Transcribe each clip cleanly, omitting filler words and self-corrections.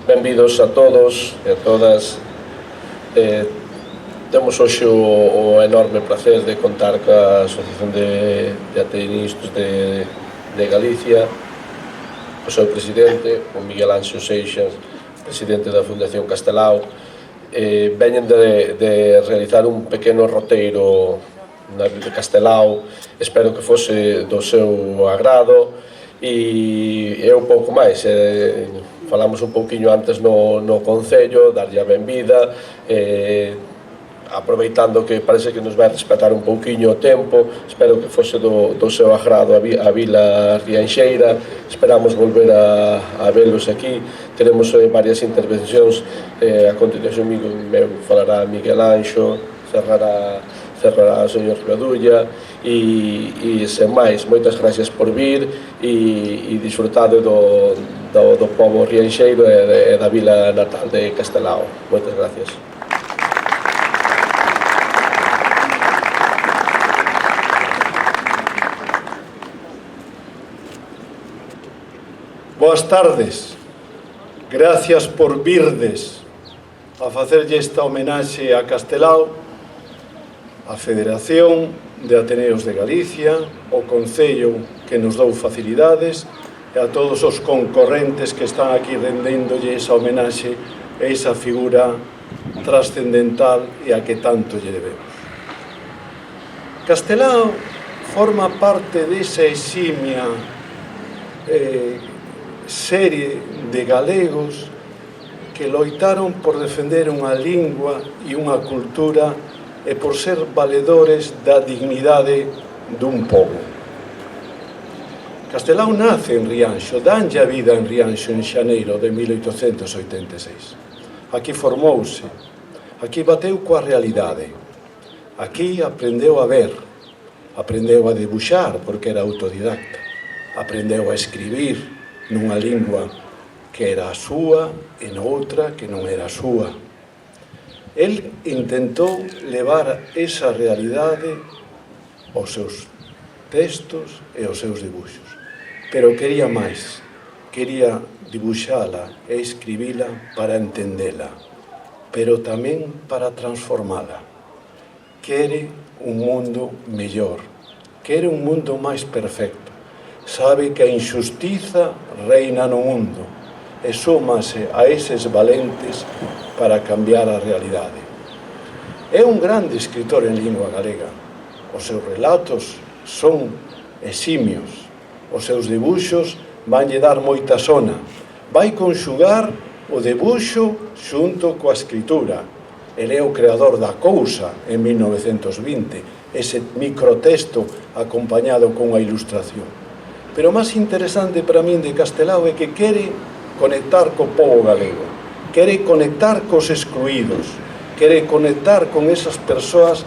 Benvidos a todos e a todas. Temos hoxe o enorme placer de contar coa Asociación de Ateiristas de Galicia, o seu presidente, o Miguel Anxo Seixas, presidente da Fundación Castelao. Veñen de realizar un pequeno roteiro de Castelao, espero que fose do seu agrado, e un pouco máis. Falamos un pouquiño antes no Concello, darlle a benvida, aproveitando que parece que nos vai respetar un pouquiño o tempo. Espero que fose do seu agrado a Vila Rianxeira. Esperamos volver a velos aquí. Teremos varias intervencións. A continuación falará Miguel Anxo, cerrará o señor Rivadulla, e sen máis, moitas gracias por vir e disfrutade do pobo rianxeiro e da vila natal de Castelao. Moitas gracias. Boas tardes, gracias por virdes a facerlle esta homenaxe a Castelao, a Federación de Ateneos de Galicia, o Concello que nos dou facilidades e a todos os concorrentes que están aquí rendéndolle esa homenaxe e esa figura trascendental e a que tanto lle debemos. Castelao forma parte desa eximia serie de galegos que loitaron por defender unha lingua e unha cultura e por ser valedores da dignidade dun pobo. Castelao nace en Rianxo, danlle a vida en Rianxo en xaneiro de 1886. Aquí formouse, aquí bateu coa realidade, aquí aprendeu a ver, aprendeu a debuxar porque era autodidacta, aprendeu a escribir nunha lingua que era a súa e noutra que non era a súa. El intentou levar esa realidade aos seus textos e aos seus dibuixos, pero quería máis, quería dibuxala e escribila para entendela, pero tamén para transformala. Quere un mundo mellor, quere un mundo máis perfecto. Sabe que a injustiza reina no mundo e súmase a eses valentes para cambiar a realidade. É un grande escritor en lingua galega. Os seus relatos son eximios. Os seus dibuxos vanlle dar moita sona. Vai conxugar o debuxo xunto coa escritura. Ele é o creador da Cousa en 1920, ese microtexto acompañado con a ilustración. Pero o máis interesante para min de Castelao é que quere conectar co pobo galego, quere conectar cos excluídos, quere conectar con esas persoas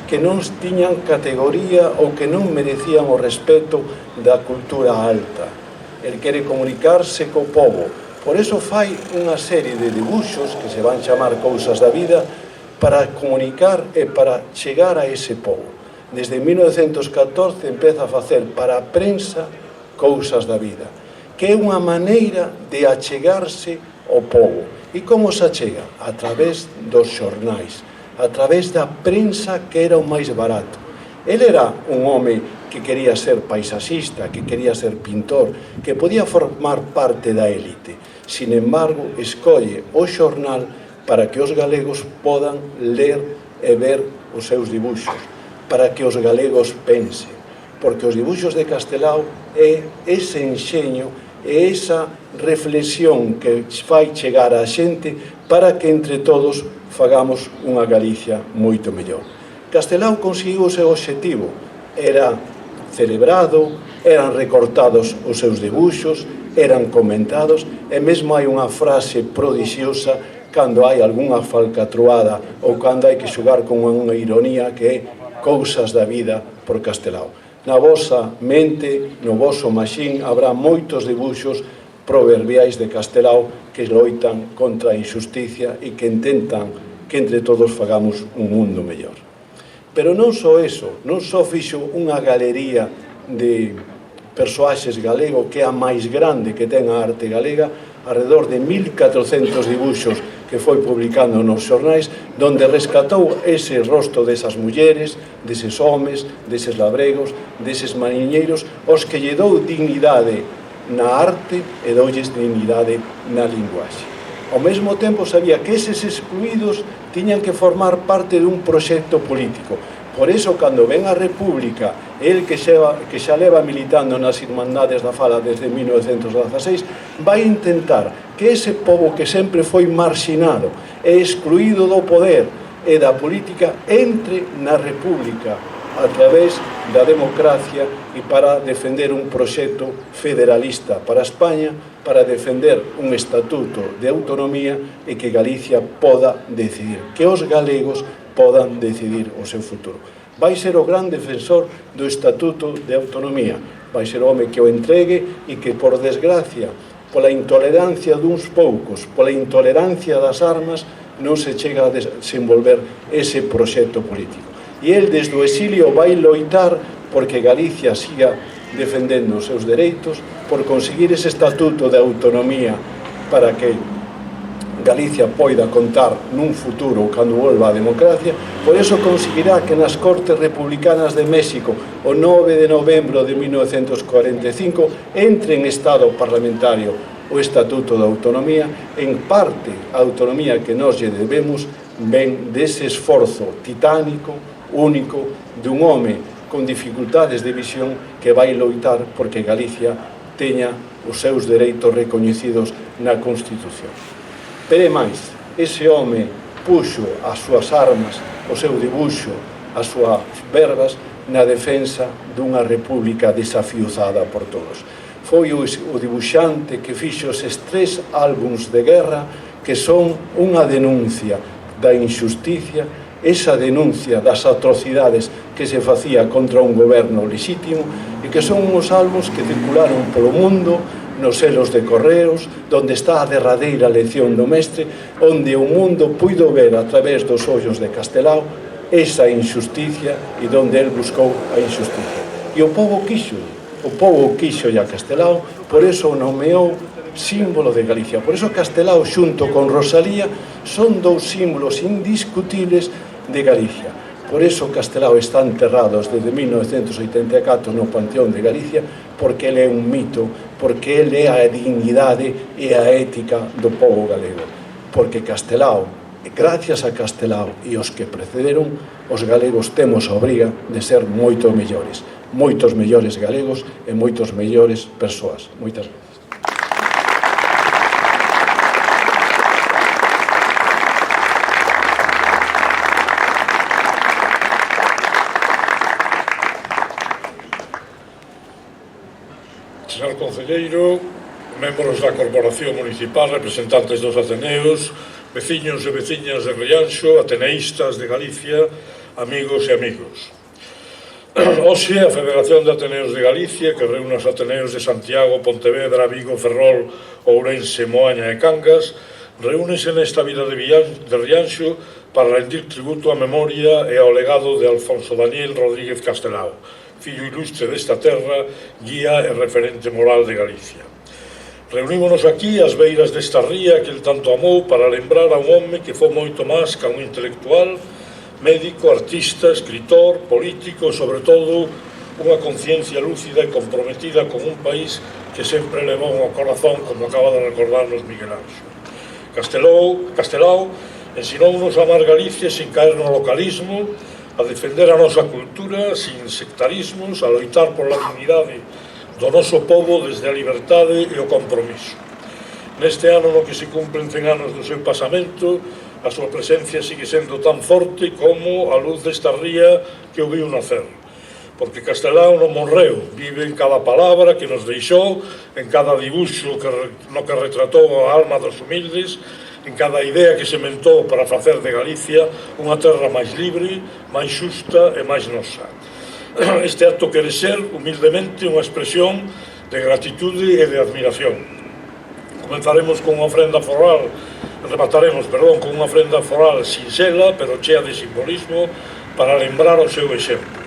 que non tiñan categoría ou que non merecían o respeto da cultura alta. El quere comunicarse co pobo, por eso fai unha serie de dibuxos que se van chamar Cousas da Vida para comunicar e para chegar a ese pobo. Desde 1914 empeza a facer para a prensa Cousas da Vida, que é unha maneira de achegarse ao pobo. E como se achega? A través dos xornais, a través da prensa que era o máis barato. El era un home que quería ser paisaxista, que quería ser pintor, que podía formar parte da élite. Sin embargo, escolle o xornal para que os galegos podan ler e ver os seus dibuxos, para que os galegos pensen, porque os dibuxos de Castelao é ese enxeño e esa reflexión que fai chegar a xente para que entre todos fagamos unha Galicia moito mellor. Castelao conseguiu o seu obxectivo, era celebrado, eran recortados os seus dibuxos, eran comentados, e mesmo hai unha frase prodixiosa cando hai algunha falcatruada ou cando hai que xogar con unha ironía que é Cousas da Vida por Castelao. Na vosa mente, no voso maxín, habrá moitos dibuxos proverbiais de Castelao que loitan contra a injusticia e que intentan que entre todos fagamos un mundo mellor. Pero non só eso, non só fixo unha galería de persoaxes galego que é a máis grande que ten a arte galega, alrededor de 1400 dibuxos que foi publicando nos xornais, donde rescatou ese rosto desas mulleres, deses homes, deses labregos, deses mariñeiros, os que lle dou dignidade na arte e doulles dignidade na linguaxe. Ao mesmo tempo sabía que eses excluídos tiñan que formar parte dun proxecto político. Por iso, cando ven a República, el que xa leva militando nas Irmandades da Fala desde 1916, vai intentar que ese pobo que sempre foi marxinado e excluído do poder e da política entre na República a través da democracia e para defender un proxecto federalista para España, para defender un estatuto de autonomía e que Galicia poda decidir, que os galegos podan decidir o seu futuro. Vai ser o gran defensor do Estatuto de Autonomía, vai ser o home que o entregue e que, por desgracia, pola intolerancia duns poucos, pola intolerancia das armas, non se chega a desenvolver ese proxecto político. E el, desde o exilio, vai loitar porque Galicia siga defendendo os seus dereitos, por conseguir ese Estatuto de Autonomía para que Galicia poida contar nun futuro cando volva a democracia. Por iso conseguirá que nas Cortes Republicanas de México o 9 de novembro de 1945 entre en estado parlamentario o Estatuto de Autonomía. En parte, a autonomía que nós lle debemos ven dese esforzo titánico, único, dun home con dificultades de visión que vai loitar porque Galicia teña os seus dereitos recoñecidos na Constitución. Pero é máis, ese home puxo as súas armas, o seu dibuixo, as súas verbas na defensa dunha república desafiuzada por todos. Foi o dibuixante que fixo eses 3 álbums de guerra que son unha denuncia da injusticia, esa denuncia das atrocidades que se facía contra un goberno lexítimo e que son uns álbums que circularon polo mundo nos selos de correos, onde está a derradeira lección do mestre, onde o mundo puido ver a través dos ollos de Castelao esa injusticia e onde el buscou a injusticia. E o povo quixo a Castelao, por eso o nomeou símbolo de Galicia. Por eso Castelao xunto con Rosalía son 2 símbolos indiscutibles de Galicia. Por eso Castelao está enterrado desde 1984 no Panteón de Galicia, porque ele é un mito, porque ele é a dignidade e a ética do povo galego. Porque Castelao, gracias a Castelao e os que precederon, os galegos temos a obriga de ser moitos mellores galegos e moitos mellores persoas. Moitas gracias. Señor Concelleiro, membros da Corporación Municipal, representantes dos Ateneos, veciños e veciñas de Rianxo, ateneístas de Galicia, amigos e amigos. Hoxe, a Federación de Ateneos de Galicia, que reúne os Ateneos de Santiago, Pontevedra, Vigo, Ferrol, Ourense, Moaña e Cangas, reúnese nesta vila de Rianxo para rendir tributo á memoria e ao legado de Alfonso Daniel Rodríguez Castelao, fillo ilustre desta terra, guía e referente moral de Galicia. Reunímonos aquí ás beiras desta ría que el tanto amou para lembrar a un home que foi moito máis que un intelectual, médico, artista, escritor, político e, sobre todo, unha conciencia lúcida e comprometida con un país que sempre levou ao corazón, como acaba de recordarnos Miguel Anxo. Castelao ensinounos a amar Galicia sin caer no localismo, a defender a nosa cultura sin sectarismos, a loitar pola dignidade do noso povo desde a liberdade e o compromiso. Neste ano no que se cumplen 100 anos do seu pasamento, a súa presencia sigue sendo tan forte como a luz desta ría que o viu nacer. Porque Castelao non morreu, vive en cada palabra que nos deixou, en cada dibuixo no que retratou a alma dos humildes, en cada idea que sementou para facer de Galicia unha terra máis libre, máis xusta e máis nosa. Este acto quere ser, humildemente, unha expresión de gratitude e de admiración. Remataremos con unha ofrenda floral sinxela, pero chea de simbolismo, para lembrar o seu exemplo.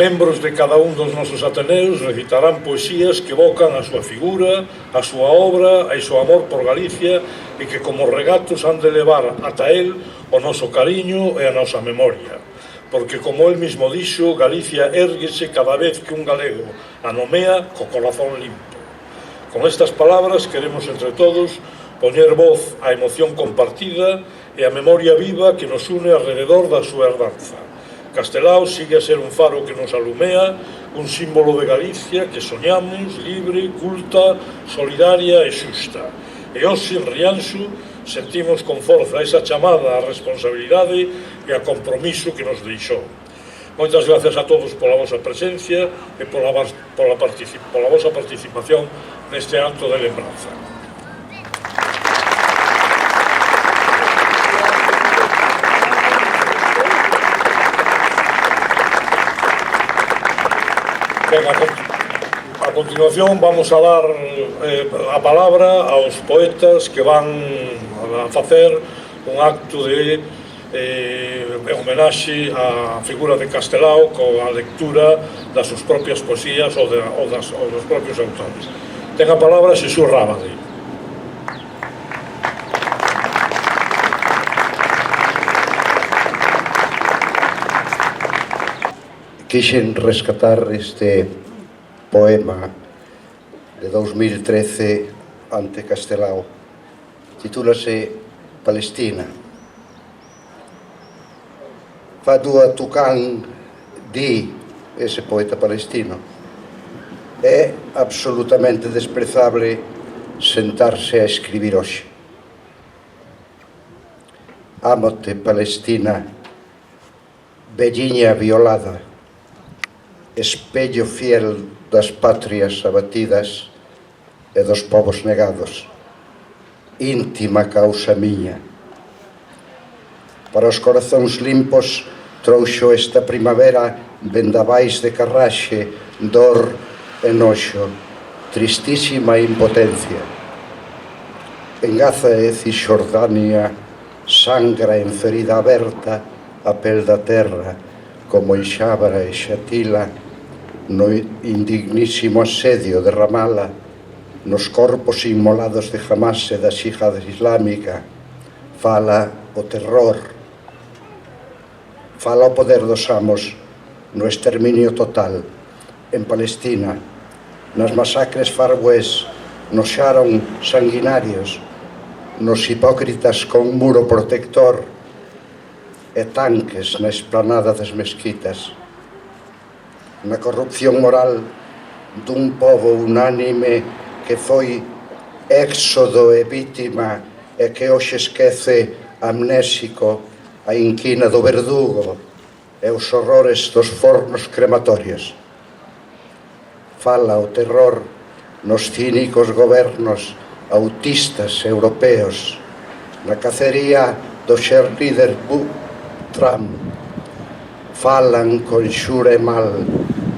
Membros de cada un dos nosos ateneus recitarán poesías que evocan a súa figura, a súa obra, e o seu amor por Galicia e que como regatos han de levar ata el o noso cariño e a nosa memoria. Porque, como el mismo dixo, Galicia érguese cada vez que un galego a nomea co corazón limpo. Con estas palabras queremos entre todos poñer voz á emoción compartida e a memoria viva que nos une alrededor da súa herdanza. Castelao sigue a ser un faro que nos alumea, un símbolo de Galicia que soñamos, libre, culta, solidaria e xusta. E hoxe en Rianxo sentimos con forza esa chamada á responsabilidade e a compromiso que nos deixou. Moitas gracias a todos pola vosa presencia e pola vosa participación neste acto de lembranza. Ben, a continuación vamos a dar a palabra aos poetas que van a facer un acto de homenaxe á figura de Castelao coa lectura das súas propias poesías ou dos propios autores. Ten a palabra Xesús Rábade. Quixen rescatar este poema de 2013 ante Castelao. Titúlase Palestina. Fadua Tucán di, ese poeta palestino, é absolutamente desprezable sentarse a escribir hoxe. Ámote, Palestina, velliña violada, espello fiel das patrias abatidas e dos povos negados, íntima causa miña. Para os corazóns limpos trouxo esta primavera vendavais de carraxe, dor e noxo, tristísima impotencia. En Gaza e Cisxordania sangra en ferida aberta a pel da terra, como en Xabra e Xatila, no indignísimo asedio de Ramala, nos corpos inmolados de Hamas e da Xihad Islámica, fala o terror, fala o poder dos amos no exterminio total, en Palestina, nas masacres Far West, nos Sharon sanguinarios, nos hipócritas con muro protector e tanques na esplanada das mesquitas, na corrupción moral dun pobo unánime que foi éxodo e vítima e que hoxe esquece amnésico a inquina do verdugo e os horrores dos fornos crematorios. Fala o terror nos cínicos gobernos autistas europeos, na cacería do cheerleader Trump. Falan, conxura e mal,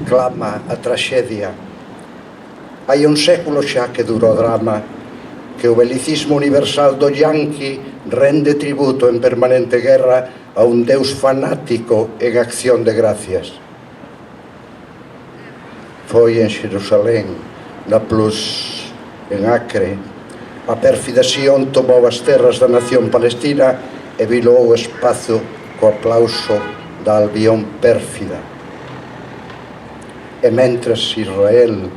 clama a traxedia. Hai un século xa que dura o drama, que o belicismo universal do yanqui rende tributo en permanente guerra a un deus fanático en acción de gracias. Foi en Xerusalén, na Plus, en Acre, a pérfida Sion tomou as terras da nación palestina e vilou o espazo co aplauso da Albión pérfida. E mentres Israel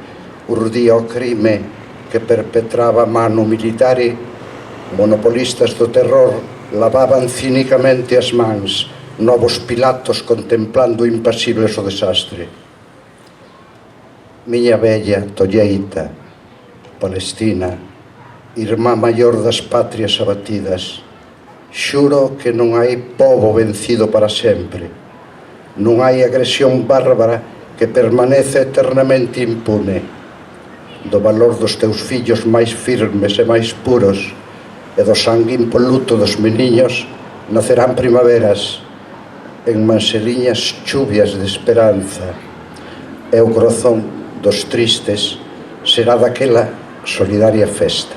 urdía o crime que perpetraba a mano militare, monopolistas do terror lavaban cínicamente as mans, novos Pilatos contemplando impasibles o desastre. Miña bella tolleita, Palestina, irmá maior das patrias abatidas, xuro que non hai pobo vencido para sempre, non hai agresión bárbara que permanece eternamente impune. Do valor dos teus fillos máis firmes e máis puros e do sangue impoluto dos meniños nacerán primaveras en manseliñas chuvias de esperanza, e o corazón dos tristes será daquela solidaria festa.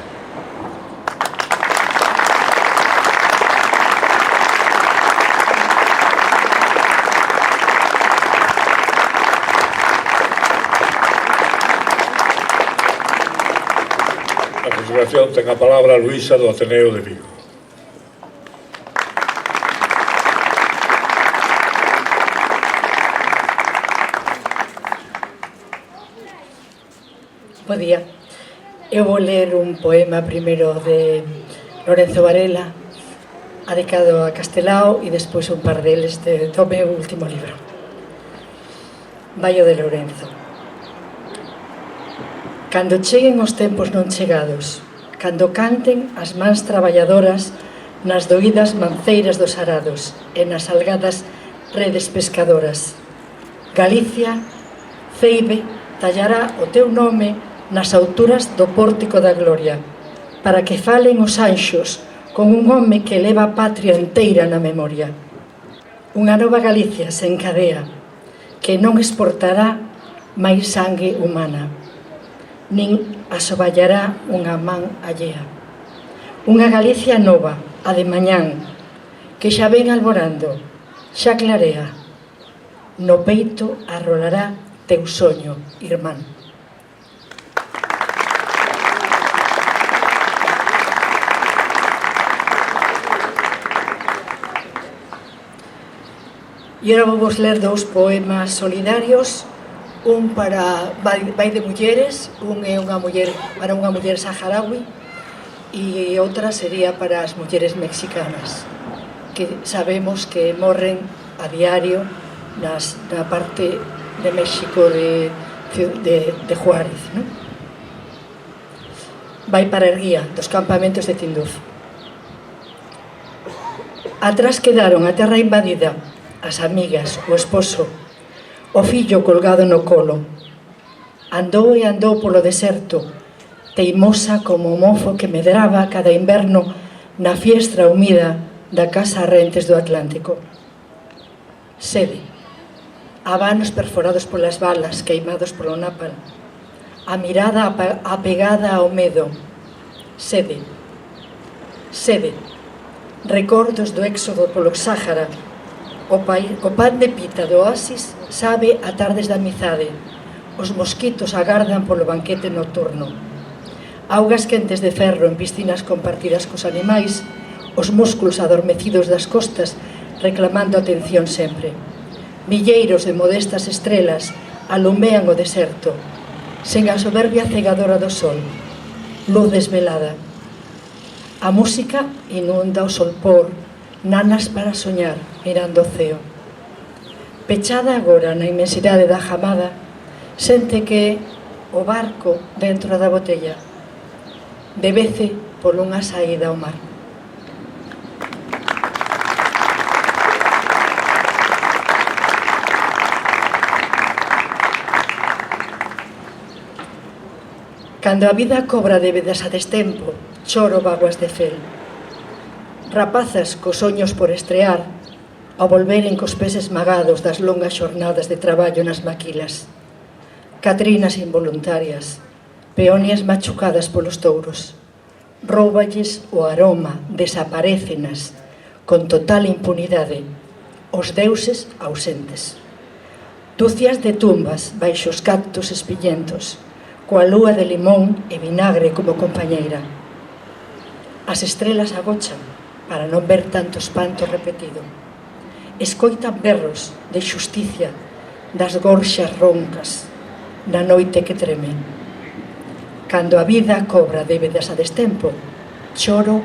continuación ten a palabra Luísa do Ateneo de Vigo. Bo día. Eu vou ler un poema primeiro de Lorenzo Varela, adicado a Castelao, e despois un par deles do meu último libro. Vai o de Lorenzo. Cando cheguen os tempos non chegados, cando canten as mans traballadoras nas doídas manceiras dos arados e nas salgadas redes pescadoras, Galicia, Ceibe, tallará o teu nome nas alturas do pórtico da gloria, para que falen os anxos con un home que leva a patria inteira na memoria. Unha nova Galicia se encadea, que non exportará máis sangue humana, nin asoballará unha man allea. Unha Galicia nova, a de mañán, que xa ven alborando, xa clarea. No peito arrolará teu soño, irmán. E agora vou vos ler dous poemas solidarios, un vai de mulleres, un é para unha muller saharaui e outra sería para as mulleres mexicanas, que sabemos que morren a diario na parte de México de Juárez, non? Vai para Erguía, dos campamentos de Tinduf. Atrás quedaron a terra invadida, as amigas, o esposo, o fillo colgado no colo. Andou e andou polo deserto, teimosa como o mofo que medraba cada inverno na fiestra humida da casa a rentes do Atlántico. Sede, habanos perforados polas balas, queimados polo napal, a mirada apegada ao medo. Sede, sede, recordos do éxodo polo Sáhara. O pan de pita do oasis sabe a tardes da amizade. Os mosquitos agardan polo banquete nocturno. Augas quentes de ferro en piscinas compartidas cos animais, os músculos adormecidos das costas reclamando atención sempre. Milleiros de modestas estrelas alumean o deserto, sen a soberbia cegadora do sol. Luz desvelada. A música inunda o solpor, nanas para soñar, mirando o ceo. Pechada agora na inmensidade da jamada, sente que o barco dentro da botella debece por unha saída ao mar. Cando a vida cobra débedas a destempo, choro vaguas de fel. Rapazas cos soños por estrear, ao volveren cos pés esmagados das longas xornadas de traballo nas maquilas. Catrinas involuntarias, peonias machucadas polos touros. Róuballes o aroma, desaparécenas, con total impunidade, os deuses ausentes. Dúcias de tumbas baixo os cactos espillentos, coa lúa de limón e vinagre como compañeira. As estrelas agochan, para non ver tanto espanto repetido. Escoitan berros de xusticia das gorxas roncas na noite que treme. Cando a vida cobra débedas a destempo, choro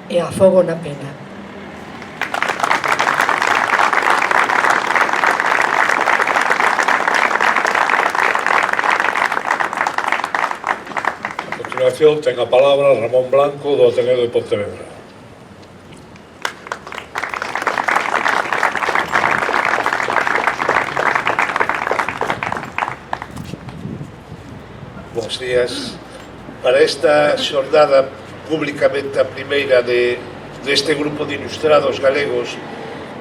e afogo na pena. A continuación ten a palabra Ramón Blanco do Ateneo de Pontevedra. Bos días. Para esta xornada públicamente a primeira deste grupo de ilustrados galegos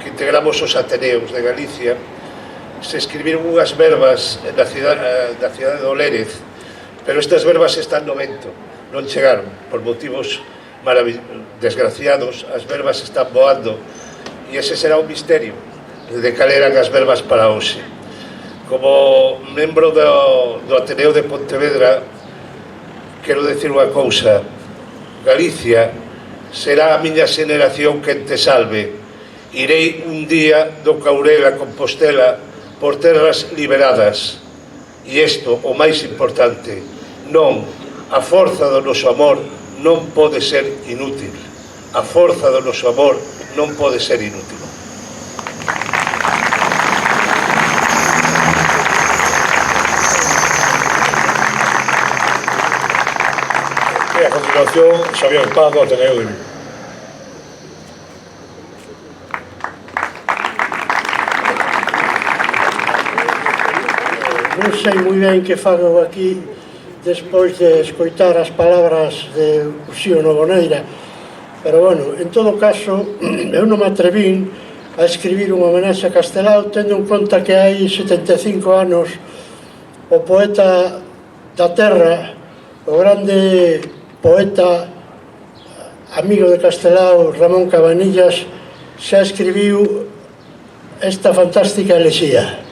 que integramos os Ateneos de Galicia, se escribiron unhas verbas da cidade de Olérez, pero estas verbas están no vento, non chegaron, por motivos desgraciados, as verbas están voando, e ese será un misterio de cal eran as verbas para hoxe. Como membro do Ateneo de Pontevedra, quero decir unha cousa: Galicia será a miña xeneración quen te salve. Irei un día do Caurel a Compostela por terras liberadas. E isto, o máis importante, non, a forza do noso amor non pode ser inútil. A forza do noso amor non pode ser inútil. E a continuación, Xavier Pardo, Ateneo de Vigo. Non sei moi ben que fago aquí despois de escoitar as palabras de Uxío Novoneira, pero bueno, en todo caso, eu non me atrevín a escribir unha homenaxe a Castelao, tendo en conta que hai 75 anos o poeta da terra, o grande poeta amigo de Castelao, Ramón Cabanillas, xa escribiu esta fantástica elexía.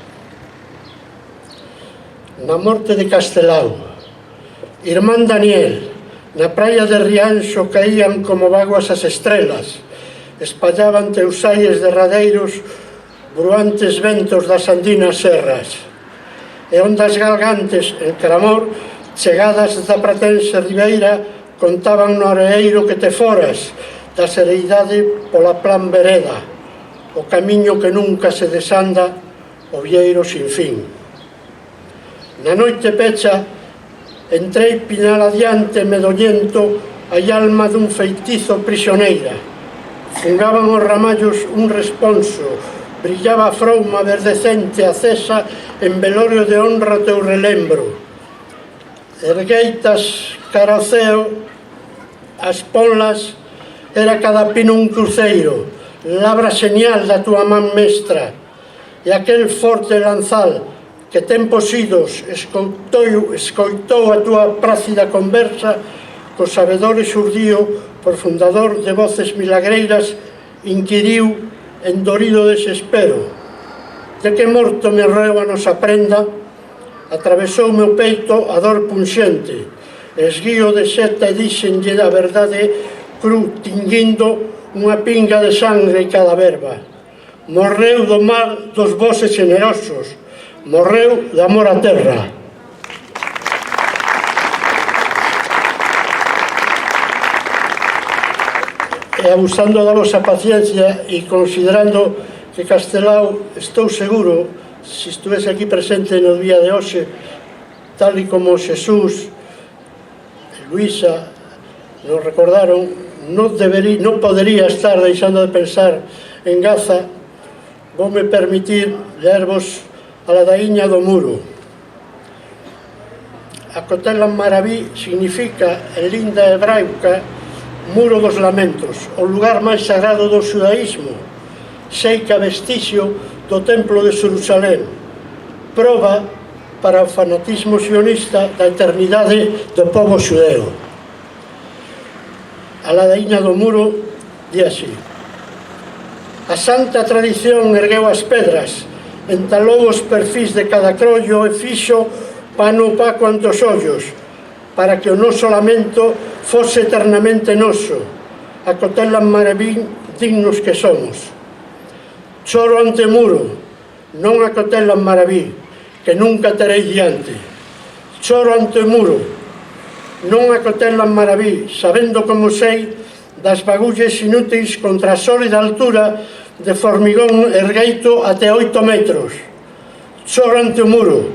Na morte de Castelao, irmán Daniel, na praia de Rianxo caían como vaguas as estrelas, espallaban teus aires derradeiros bruantes ventos das andinas serras, e ondas galgantes en clamor, chegadas da pratense ribeira, contaban no areeiro que te foras, da sereidade pola plan vereda, o camiño que nunca se desanda, o vieiro sin fin. Na noite pecha, entrei pinal adiante medollento a alma dun feitizo prisioneira. Fungaban os ramallos un responso, brillaba a frouma verdecente acesa en velorio de honra teu relembro. Ergueitas cara ao ceo, as ponlas, era cada pino un cruceiro, labra señal da túa man mestra, e aquel forte lanzal que tempos idos escoitou a túa prácida conversa, co sabedor e xurdío por fundador de voces milagreiras, inquiriu en dorido desespero. De que morto me reo a nosa prenda, atravesou meu peito a dor punxente, esguío de seta e díxenlle da verdade cru, tinguindo unha pinga de sangre en cada verba. Morreu do mal dos voces generosos, morreu de amor á terra. E abusando da vosa paciencia e considerando que Castelao, estou seguro, se estuvese aquí presente no día de hoxe, tal e como Xesús e Luisa nos recordaron, non podería estar deixando de pensar en Gaza. Voume permitir leervos a ladaíña do muro. A Cotela Maraví significa, en linda hebraica, muro dos lamentos, o lugar máis sagrado do xudaísmo, seica vestixio do templo de Xerusalén, proba para o fanatismo sionista da eternidade do povo xudeo. A ladaíña do muro di así: a santa tradición ergueu as pedras, entalou os perfis de cada crollo e fixo pano opaco ante os ollos, para que o noso lamento fose eternamente noso, a Cotela Maraví dignos que somos. Choro ante o muro, non a Cotela Maraví, que nunca terei diante. Choro ante o muro, non a Cotela Maraví, sabendo como sei das bagulles inúteis contra a sólida altura de formigón ergueito até 8 metros. Choro ante o muro,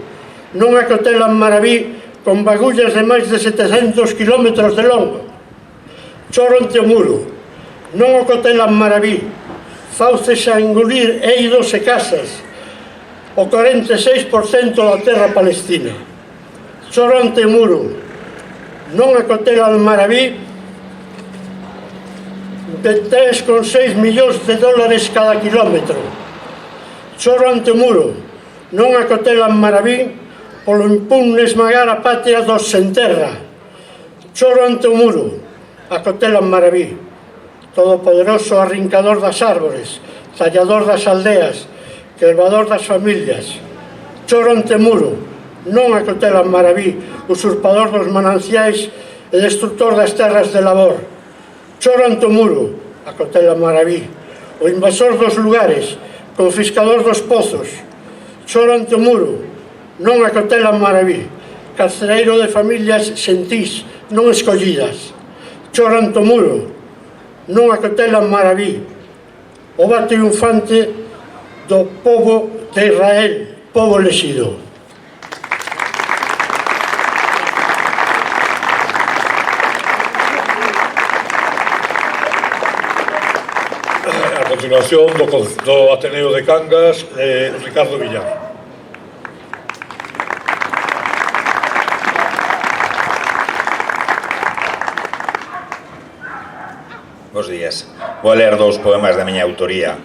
non a Cotela Maraví con bagullas de máis de 700 kilómetros de longo. Choro ante o muro, non a Cotela Maraví, fauces a engolir eidos e casas, o 46% da terra palestina. Choro ante o muro, non a Cotela Maraví, de 3,6 millóns de dólares cada kilómetro. Choro ante o muro, non a Cotela Maraví, polo impune esmagar a patria dos sen terra. Choro ante o muro, a Cotela Maraví, todopoderoso arrincador das árbores, tallador das aldeas, quebrador das familias. Choro ante o muro, non a Cotela Maraví, usurpador dos mananciais e destructor das terras de labor. Chora ante o muro, acotela Maraví, o invasor dos lugares, confiscador dos pozos. Chora ante o muro, non acotela Maraví, carcereiro de familias sentís, non escollidas. Chora ante o muro, non acotela Maraví, o bate triunfante do pobo de Israel, pobo elexido. A continuación do Ateneo de Cangas, Ricardo Villar. Bos días. Vou ler dous poemas da miña autoría.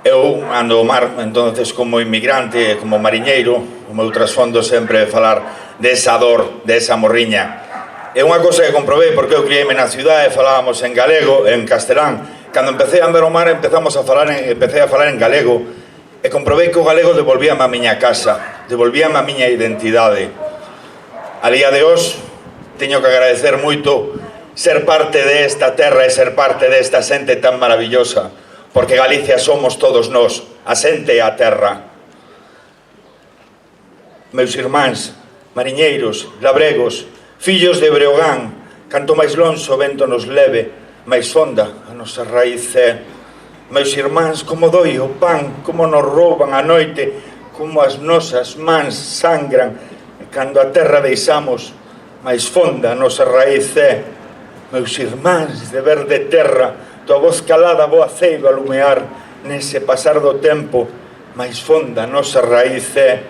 Eu ando ao mar, entonces, como inmigrante, como mariñeiro, o meu trasfondo sempre é falar desa dor, desa morriña. É unha cosa que comprobei porque eu criei-me na cidade, falábamos en galego, en castelán. Cando empecé a andar ao mar, empecé a falar en galego e comprobei que o galego devolvíame a miña casa, devolvíame a miña identidade. A día de hoxe, teño que agradecer moito ser parte desta terra e ser parte desta xente tan maravillosa, porque Galicia somos todos nós, a xente e a terra. Meus irmáns, mariñeiros, labregos, fillos de Breogán, canto máis lonxe o vento nos leve, máis fonda a nosa raíz é. Meus irmáns, como doi o pan, como nos rouban a noite, como as nosas mans sangran, e cando a terra deixamos, máis fonda a nosa raíz é. Meus irmáns de verde terra, tua voz calada bo aceiro a lumear, nese pasar do tempo, máis fonda a nosa raíz é.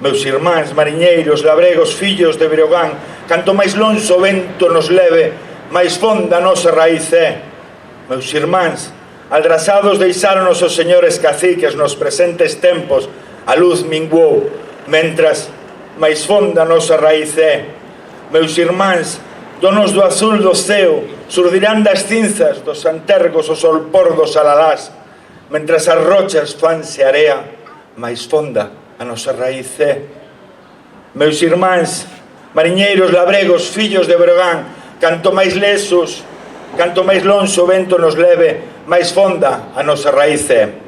Meus irmáns, mariñeiros, labregos, fillos de Breogán, canto máis lonxe o vento nos leve, máis fonda a nosa raíz é. Meus irmáns, aldrasados deixáronos os señores caciques nos presentes tempos, a luz minguou, mentras máis fonda a nosa raíz é. Meus irmáns, donos do azul do ceo, surdirán das cinzas dos antergos o solpor dos alalás, mentras as rochas fanse area, máis fonda a nosa raíz é. Meus irmáns, mariñeiros, labregos, fillos de Breogán, canto máis lesos, canto máis lonxe o vento nos leve, máis fonda a nosa raíz é.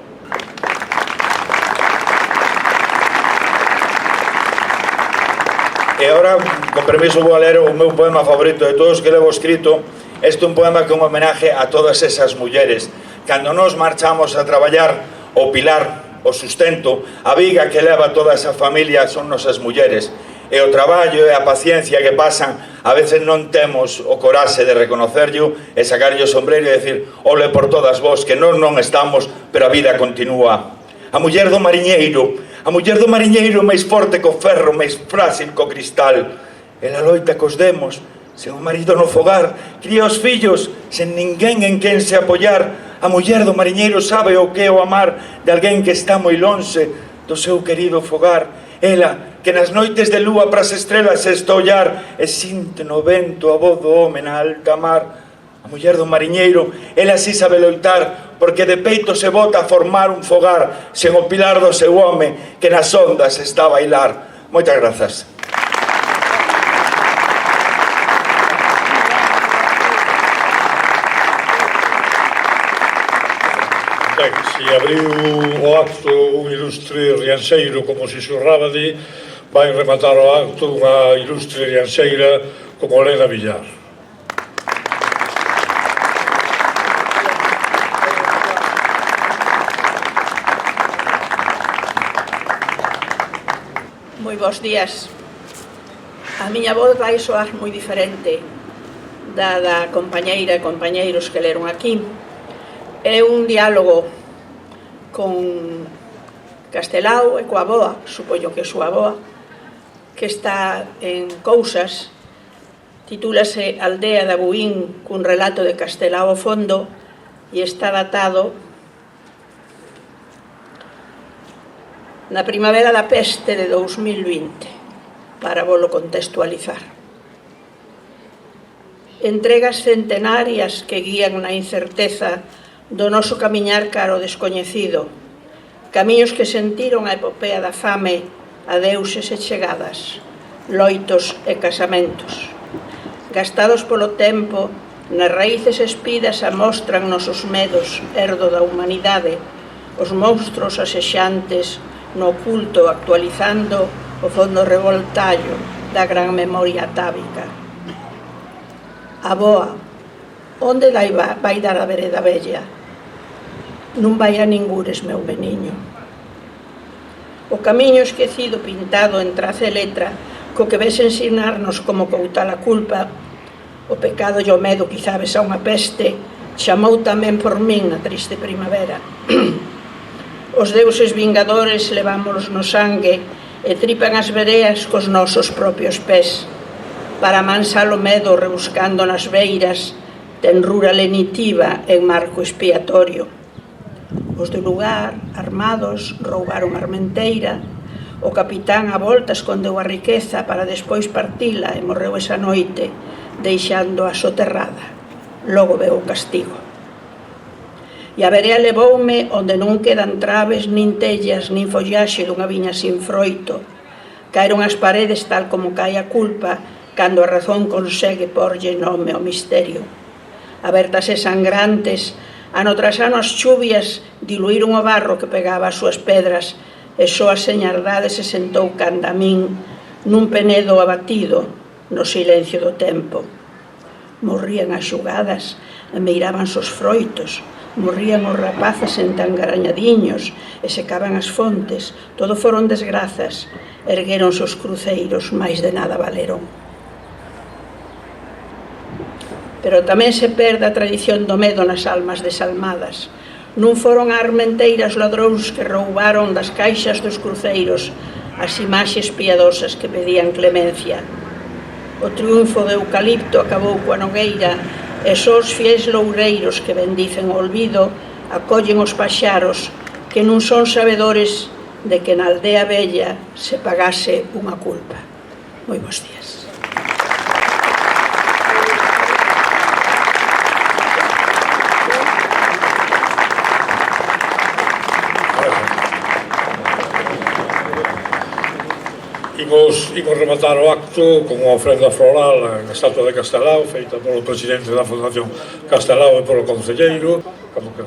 E agora, con permiso, vou a ler o meu poema favorito de todos que levo escrito. Este é un poema que é un homenaje a todas esas mulleres. Cando nos marchamos a traballar, o pilar, o sustento, a viga que leva toda esa familia son nosas mulleres. E o traballo e a paciencia que pasan, a veces non temos o coraxe de reconocerlo e sacarlle o sombreiro e decir, ole por todas vos, que non estamos, pero a vida continúa. A muller do mariñeiro máis forte co ferro, máis frágil co cristal. Ela loita cos demos, sen o marido no fogar, cría os fillos, sen ninguén en quen se apoiar. A muller do mariñeiro sabe o que é o amar de alguén que está moi lonxe do seu querido fogar. Ela, que nas noites de lúa pras estrelas se está a ollar e sinte no vento a voz do home na alta mar. A muller do mariñeiro, ela si sabe loitar, porque de peito se bota a formar un fogar, sen o pilar do seu home, que nas ondas está a bailar. Moitas grazas. Ben, si abriu o acto un ilustre rianxeiro como Xixo Rábade, vai rematar o acto unha ilustre rianxeira como Elena Villar. Moi bons días. A miña voz vai soar moi diferente da compañeira e compañeiros que leron aquí. É un diálogo con Castelao e coa avoa, supoño que é súa avoa, que está en Cousas, titúlase Aldea da Buín cun relato de Castelao ao fondo e está datado na primavera da peste de 2020, para volo contextualizar. Entregas centenarias que guían na incerteza do noso camiñar cara ao descoñecido, camiños que sentiron a epopea da fame, adeuses e chegadas, loitos e casamentos, gastados polo tempo, nas raíces espidas amostran nosos medos, herdo da humanidade, os monstruos asexantes no oculto actualizando o fondo revoltallo da gran memoria atávica. Aboa, onde vai dar a vereda bella? Non vai a ningures, meu meniño. O camiño esquecido pintado en traza e letra, co que ves ensinarnos como coutar a culpa, o pecado e o medo quizabes a unha peste, chamou tamén por min a triste primavera. Os deuses vingadores levámolos no sangue e tripan as vereas cos nosos propios pés, para amansar o medo rebuscando nas beiras, tenrura lenitiva en marco expiatorio. Os do lugar, armados, roubaron a armenteira, o capitán a volta escondeu a riqueza para despois partila e morreu esa noite, deixando-a soterrada. Logo veu o castigo. E a verea levoume onde non quedan traves, nin tellas, nin follaxe dunha viña sin froito. Caeron as paredes tal como cae a culpa, cando a razón consegue porlle nome ao misterio. Abertas e sangrantes, ano tras ano as chuvias diluíron o barro que pegaba as súas pedras, e só a señardade se sentou canda a min, nun penedo abatido, no silencio do tempo. Morrían as xugadas e meirábanse os froitos, morrían os rapaces entangarañadiños e secaban as fontes, todo foron desgrazas, erguéronse os cruceiros, máis de nada valeron. Pero tamén se perde a tradición do medo nas almas desalmadas. Non foron a armenteiras ladróns que roubaron das caixas dos cruceiros as imaxes piadosas que pedían clemencia. O triunfo do eucalipto acabou coa nogueira e só os fiéis loureiros que bendicen o olvido acollen os paxaros que non son sabedores de que na aldea bella se pagase unha culpa. Moi bons días. Imos rematar o acto con unha ofrenda floral en estatua de Castelao, feita polo presidente da Fundación Castelao e polo concelleiro. Como que...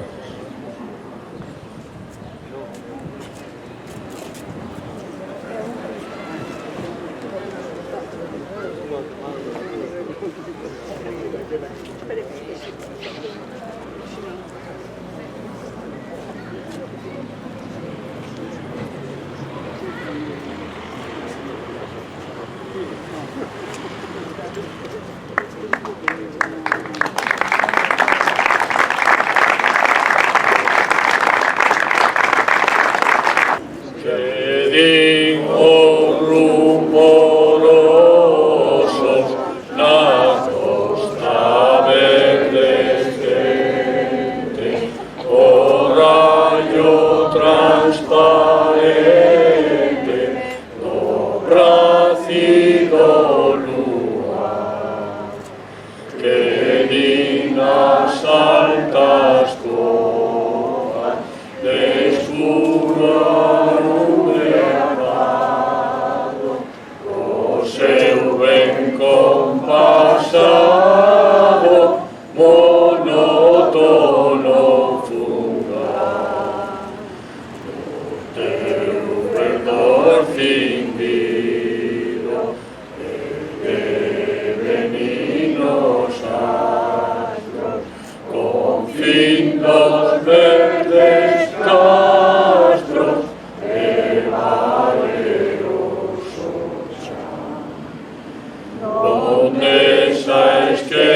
Donde estáis que